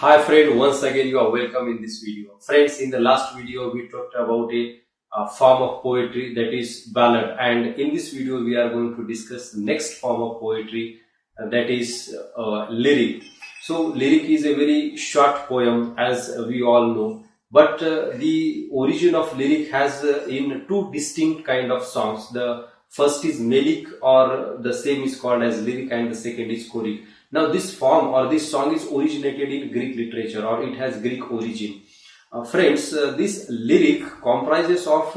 Hi friend, once again you are welcome in this video. Friends, in the last video we talked about a form of poetry, that is ballad, and in this video we are going to discuss the next form of poetry, that is lyric. So lyric is a very short poem, as we all know, but the origin of lyric has in two distinct kind of songs. The first is melic, or the same is called as lyric, and the second is choric. Now this form or this song is originated in Greek literature, or it has Greek origin. Friends, this lyric comprises of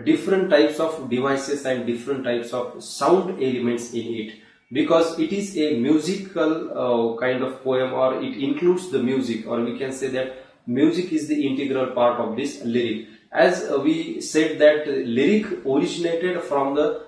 different types of devices and different types of sound elements in it, because it is a musical kind of poem, or it includes the music, or we can say that music is the integral part of this lyric. As we said that lyric originated from the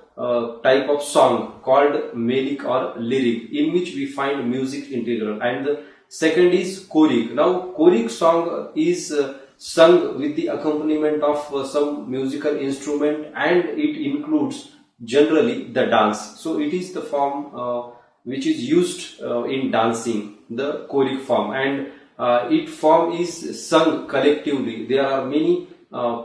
type of song called melic or lyric, in which we find music integral, and the second is choric. Now choric song is sung with the accompaniment of some musical instrument, and it includes generally the dance. So it is the form which is used in dancing, the choric form, and it form is sung collectively. There are many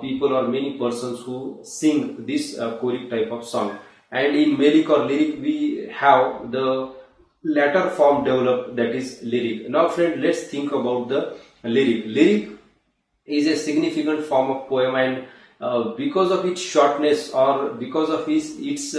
people or many persons who sing this choric type of song, and in melic or lyric we have the latter form developed, that is lyric. Now friend, let's think about the lyric. Lyric is a significant form of poem, and because of its shortness, or because of its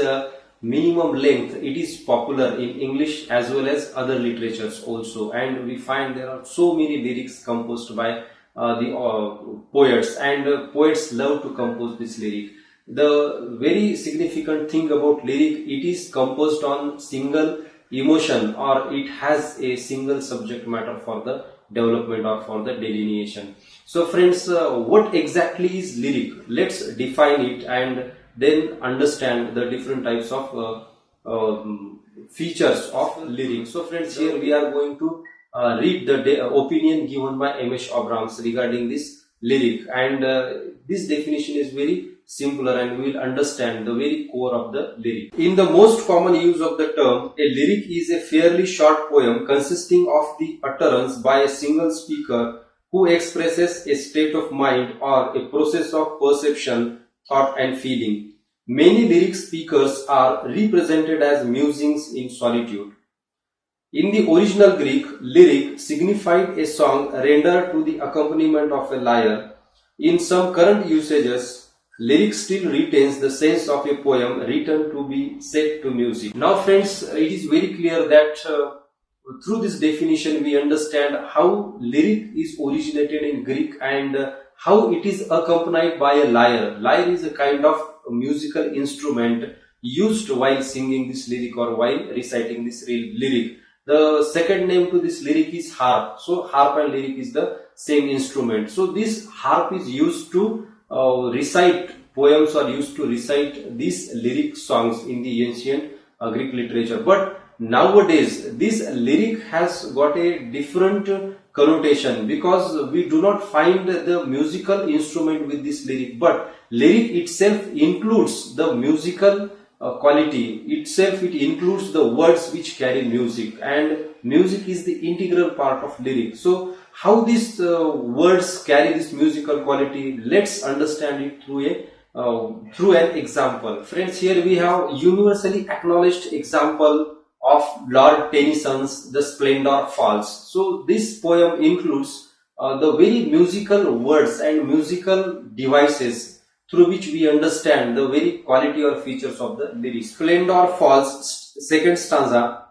minimum length, it is popular in English as well as other literatures also, and we find there are so many lyrics composed by the poets, and poets love to compose this lyric. The very significant thing about lyric, it is composed on single emotion, or it has a single subject matter for the development or for the delineation. So friends, what exactly is lyric? Let's define it and then understand the different types of features of lyric. So friends, here we are going to read the opinion given by M.H. Abrams regarding this lyric, and this definition is very simpler, and we will understand the very core of the lyric. In the most common use of the term, a lyric is a fairly short poem consisting of the utterance by a single speaker who expresses a state of mind or a process of perception, thought and feeling. Many lyric speakers are represented as musings in solitude. In the original Greek, lyric signified a song rendered to the accompaniment of a lyre. In some current usages, lyric still retains the sense of a poem written to be set to music. Now friends, it is very clear that through this definition we understand how lyric is originated in Greek, and how it is accompanied by a lyre. Lyre is a kind of musical instrument used while singing this lyric or while reciting this lyric. The second name to this lyric is harp. So harp and lyric is the same instrument. So this harp is used to recite poems, or used to recite these lyric songs in the ancient Greek literature. But nowadays this lyric has got a different connotation, because we do not find the musical instrument with this lyric, but lyric itself includes the musical quality itself. It includes the words which carry music, and music is the integral part of lyric. So how these words carry this musical quality, let's understand it through an example. Friends, here we have universally acknowledged example of Lord Tennyson's The Splendor Falls. So this poem includes the very musical words and musical devices through which we understand the very quality or features of the lyrics. Splendor Falls, second stanza.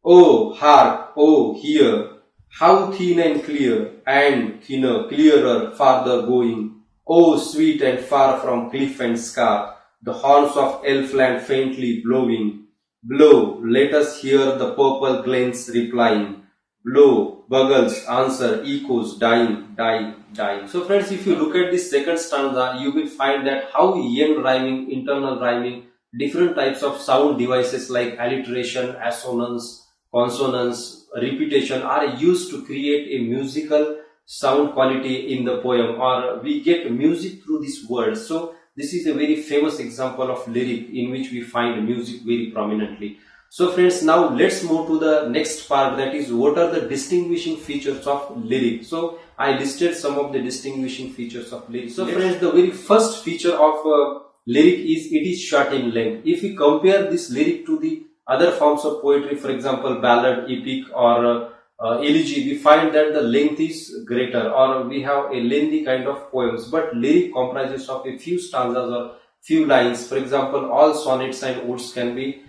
Oh, hark, oh, hear, how thin and clear, and thinner, clearer, farther going. Oh, sweet and far from cliff and scar, the horns of elfland faintly blowing. Blow, let us hear the purple glens replying. Blow, bugles answer, echoes dying, dying, dying. So friends, if you look at this second stanza, you will find that how end rhyming, internal rhyming, different types of sound devices like alliteration, assonance, consonance, repetition are used to create a musical sound quality in the poem, or we get music through these words. So this is a very famous example of lyric in which we find music very prominently. So friends, now let's move to the next part, that is what are the distinguishing features of lyric. So I listed some of the distinguishing features of lyric. So friends, the very first feature of lyric is it is short in length. If we compare this lyric to the other forms of poetry, for example ballad, epic or elegy, we find that the length is greater, or we have a lengthy kind of poems. But lyric comprises of a few stanzas or few lines. For example, all sonnets and odes can be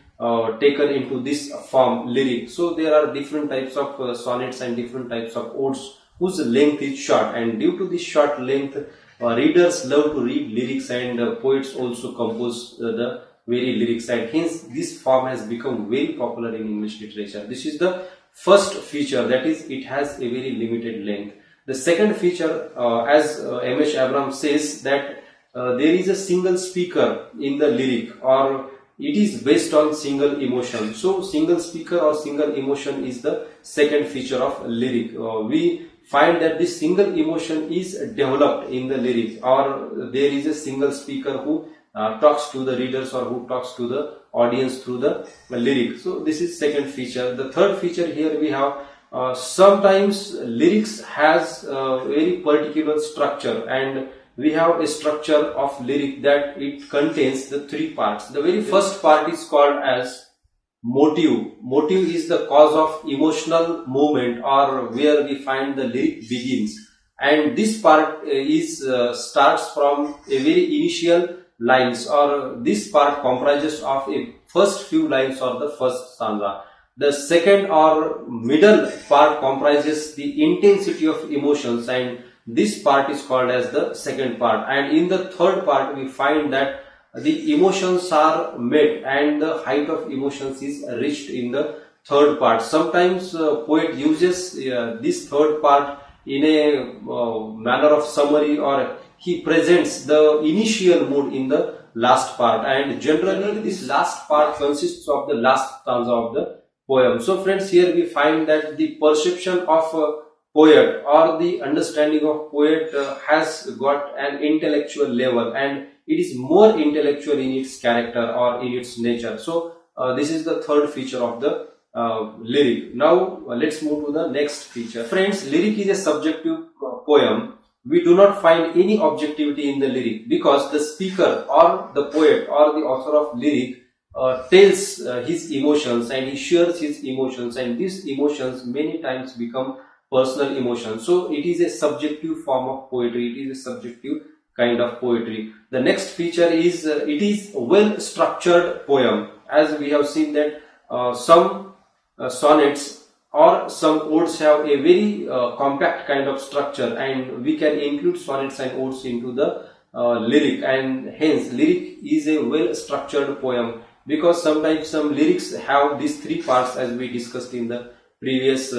taken into this form, lyric. So there are different types of sonnets and different types of odes whose length is short, and due to this short length, readers love to read lyrics, and poets also compose the very lyrics, and hence this form has become very popular in English literature. This is the first feature, that is it has a very limited length. The second feature, as M.H. Abraham says, that there is a single speaker in the lyric, or it is based on single emotion. So single speaker or single emotion is the second feature of lyric. We find that this single emotion is developed in the lyric, or there is a single speaker who talks to the readers or who talks to the audience through the lyric. So this is second feature. The third feature here we have, sometimes lyrics has a very particular structure, and we have a structure of lyric that it contains the three parts. The very first part is called as motive. Motive is the cause of emotional movement, or where we find the lyric begins, and this part is starts from a very initial lines, or this part comprises of a first few lines or the first stanza. The second or middle part comprises the intensity of emotions, and this part is called as the second part. And in the third part we find that the emotions are met and the height of emotions is reached in the third part. Sometimes poet uses this third part in a manner of summary, or he presents the initial mood in the last part, and generally this last part consists of the last stanza of the poem. So friends, here we find that the perception of a poet or the understanding of poet has got an intellectual level, and it is more intellectual in its character or in its nature. So this is the third feature of the lyric. Now let's move to the next feature. Friends, lyric is a subjective poem. We do not find any objectivity in the lyric, because the speaker or the poet or the author of lyric tells his emotions, and he shares his emotions, and these emotions many times become personal emotions. So it is a subjective form of poetry, it is a subjective kind of poetry. The next feature is it is a well structured poem. As we have seen that some sonnets or some odes have a very compact kind of structure, and we can include sonnets and odes into the lyric, and hence lyric is a well structured poem, because sometimes some lyrics have these three parts as we discussed in the previous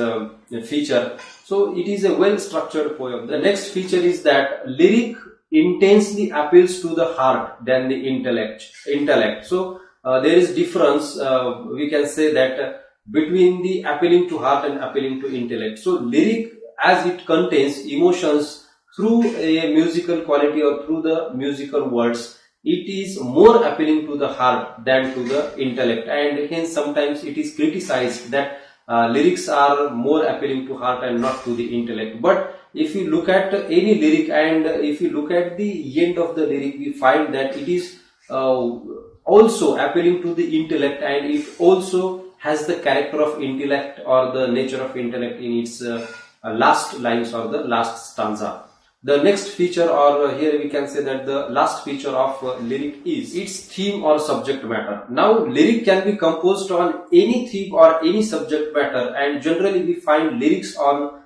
feature. So it is a well structured poem. The next feature is that lyric intensely appeals to the heart than the intellect. So there is difference, we can say that between the appealing to heart and appealing to intellect. So lyric, as it contains emotions through a musical quality or through the musical words, it is more appealing to the heart than to the intellect, and hence sometimes it is criticized that lyrics are more appealing to heart and not to the intellect. But if you look at any lyric, and if you look at the end of the lyric, we find that it is also appealing to the intellect, and it also has the character of intellect or the nature of intellect in its last lines or the last stanza. The next feature, or here we can say that the last feature of lyric is its theme or subject matter. Now lyric can be composed on any theme or any subject matter, and generally we find lyrics on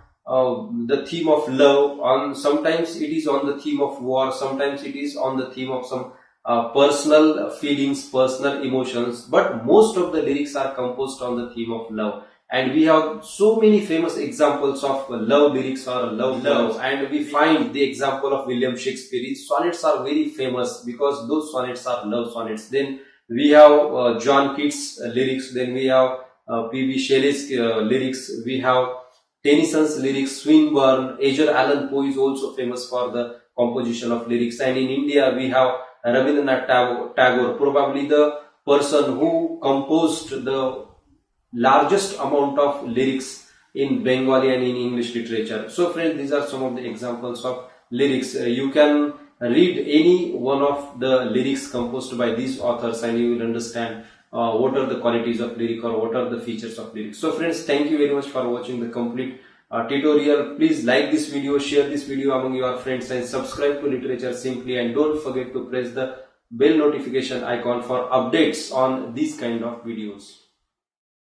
the theme of love, on sometimes it is on the theme of war, sometimes it is on the theme of some personal feelings, personal emotions, but most of the lyrics are composed on the theme of love. And we have so many famous examples of love lyrics or love, and we find the example of William Shakespeare. His sonnets are very famous because those sonnets are love sonnets. Then we have John Keats lyrics, then we have P.B. Shelley's lyrics, we have Tennyson's lyrics, Swinburne, Edgar Allan Poe is also famous for the composition of lyrics, and in India we have Rabindranath Tagore, probably the person who composed the largest amount of lyrics in Bengali and in English literature. So friends, these are some of the examples of lyrics. You can read any one of the lyrics composed by these authors and you will understand what are the qualities of lyric or what are the features of lyrics. So friends, thank you very much for watching the complete tutorial. Please like this video, share this video among your friends and subscribe to Literature Simply, and don't forget to press the bell notification icon for updates on these kind of videos.